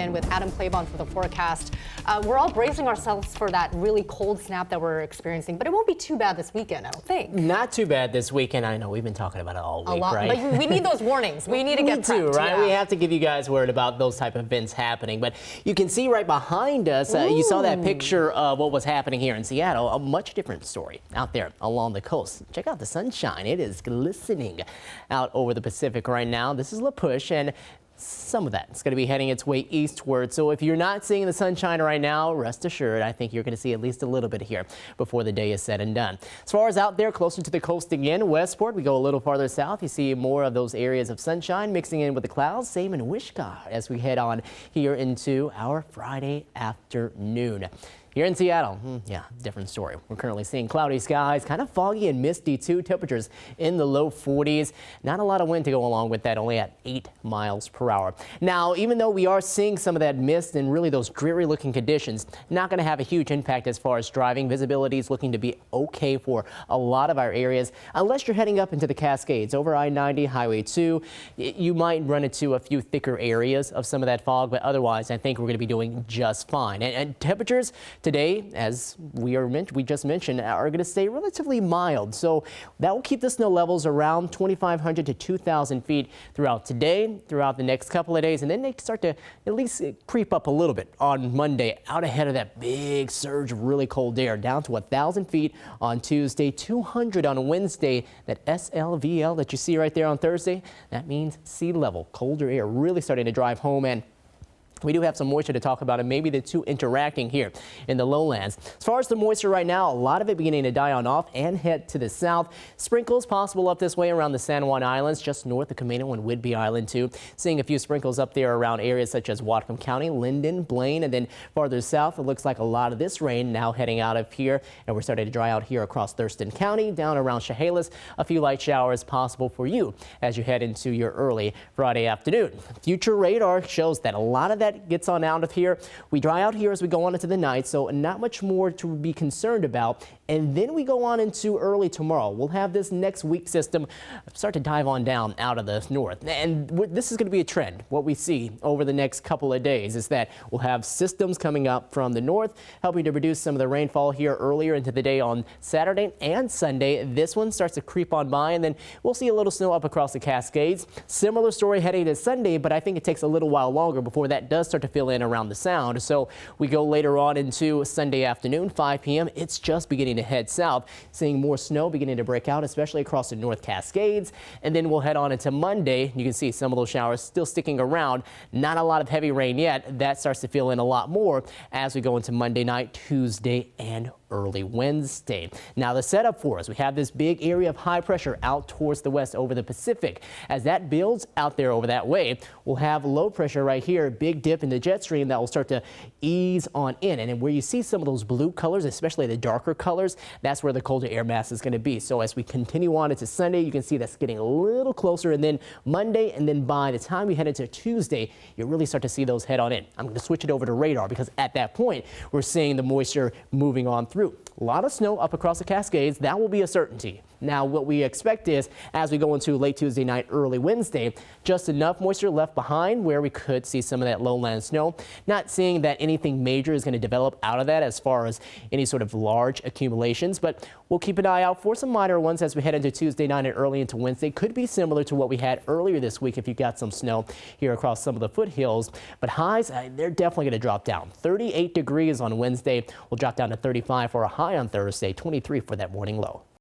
And with Adam Claiborne for the forecast, we're all bracing ourselves for that really cold snap that we're experiencing, but it won't be too bad this weekend, I don't think. Not too bad this weekend. I know we've been talking about it all week, right? But we need those warnings. We need to get prepped. We do, right? Yeah. We have to give you guys word about those type of events happening. But you can see right behind us, you saw that picture of what was happening here in Seattle. A much different story out there along the coast. Check out the sunshine. It is glistening out over the Pacific right now. This is La Push, and some of that is going to be heading its way eastward. So if you're not seeing the sunshine right now, rest assured, I think you're going to see at least a little bit here before the day is said and done. As far as out there closer to the coast again, Westport, we go a little farther south. You see more of those areas of sunshine mixing in with the clouds. Same in Wishkah as we head on here into our Friday afternoon. Here in Seattle, yeah, different story. We're currently seeing cloudy skies, kind of foggy and misty too. Temperatures in the low 40s. Not a lot of wind to go along with that, only at 8 miles per hour. Now, even though we are seeing some of that mist and really those dreary looking conditions, not going to have a huge impact as far as driving. Visibility is looking to be okay for a lot of our areas, unless you're heading up into the Cascades over I-90, Highway 2. You might run into a few thicker areas of some of that fog, but otherwise, I think we're going to be doing just fine. And temperatures today, as we just mentioned, are going to stay relatively mild. So that will keep the snow levels around 2,500 to 2,000 feet throughout today, throughout the next couple of days. And then they start to at least creep up a little bit on Monday, out ahead of that big surge of really cold air, down to 1,000 feet on Tuesday, 200 on Wednesday. That SLVL that you see right there on Thursday, that means sea level, colder air really starting to drive home. And we do have some moisture to talk about, and maybe the two interacting here in the lowlands. As far as the moisture right now, a lot of it beginning to die on off and head to the south. Sprinkles possible up this way around the San Juan Islands, just north of Camino and Whidbey Island too. Seeing a few sprinkles up there around areas such as Whatcom County, Linden, Blaine, and then farther south, it looks like a lot of this rain now heading out of here, and we're starting to dry out here across Thurston County, down around Chehalis. A few light showers possible for you as you head into your early Friday afternoon. Future radar shows that a lot of that gets on out of here. We dry out here as we go on into the night, so not much more to be concerned about. And then we go on into early tomorrow. We'll have this next weak system start to dive on down out of the north. And this is going to be a trend. What we see over the next couple of days is that we'll have systems coming up from the north, helping to reduce some of the rainfall here earlier into the day on Saturday and Sunday. This one starts to creep on by, and then we'll see a little snow up across the Cascades. Similar story heading to Sunday, but I think it takes a little while longer before that does start to fill in around the sound. So we go later on into Sunday afternoon, 5 p.m. It's just beginning to head south, seeing more snow beginning to break out, especially across the North Cascades. And then we'll head on into Monday. You can see some of those showers still sticking around. Not a lot of heavy rain yet. That starts to fill in a lot more as we go into Monday night, Tuesday, and early Wednesday. Now the setup for us, we have this big area of high pressure out towards the west over the Pacific. As that builds out there over that way, we'll have low pressure right here, big dip in the jet stream that will start to ease on in. And where you see some of those blue colors, especially the darker colors, that's where the colder air mass is going to be. So as we continue on into Sunday, you can see that's getting a little closer, and then Monday, and then by the time we head into Tuesday, you really start to see those head on in. I'm going to switch it over to radar because at that point, we're seeing the moisture moving on through. A lot of snow up across the Cascades. That will be a certainty. Now, what we expect is, as we go into late Tuesday night, early Wednesday, just enough moisture left behind where we could see some of that lowland snow. Not seeing that anything major is going to develop out of that as far as any sort of large accumulations, but we'll keep an eye out for some minor ones as we head into Tuesday night and early into Wednesday. Could be similar to what we had earlier this week if you got some snow here across some of the foothills. But highs, they're definitely going to drop down. 38 degrees on Wednesday. We'll drop down to 35 for a high on Thursday, 23 for that morning low.